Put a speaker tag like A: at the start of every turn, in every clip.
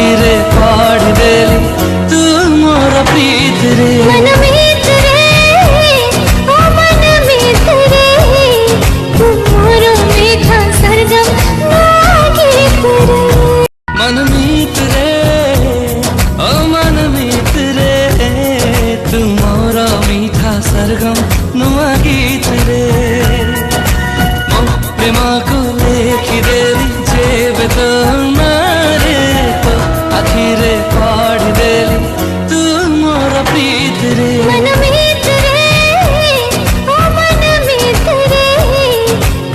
A: आखिरे पढ़ देली तू मोर प्रीत रे।
B: मन मीत रे ओ मन मीत रे तू मोर मीठा सरगम गीत रे।
A: मन मीत रे ओ मन मीत रे तू मोर मीठा सरगम नुआ गीत रे। मो प्रेम को लेखि देली जेब तो मारे तो आखिरे पढ़ देली तू मोर प्रीत रे।
B: मन मीत रे ओ मन मीत रे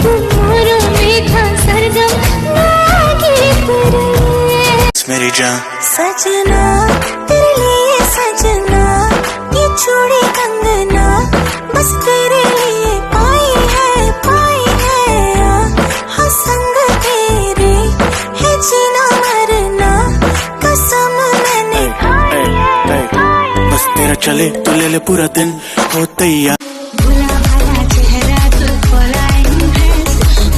B: तू मोर मीठा सरगम गीत रे।
C: मेरी जान
B: सजना तेरे लिए सजना ये चूड़ी कंगना बस तेरे लिए पाई है हाँ संग तेरे है जीना मरना कसम मैंने खाई है।
C: बस तेरा चले तो ले ले पूरा दिन हो तैयार।
B: भुला भला चेहरा तू फलाइन है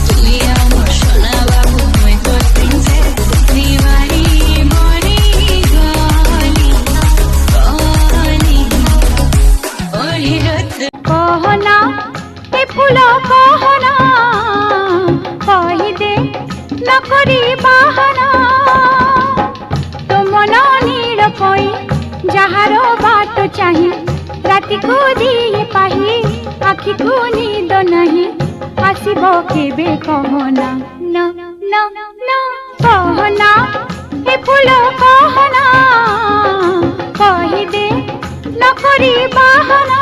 B: तू या मोशना बाबू मैं तो प्रिंसेस दीवारी मोरी गाली ओढ़ी रत कहना ए फूल कहना कही दे न करी बाहना तो मन नीड़ कोई जहार बाट चाही राति को दिए पाही आखि को नींद नहीं आसब केबे कहना न न न कहना ए फूल कहना कही दे न करी बाहना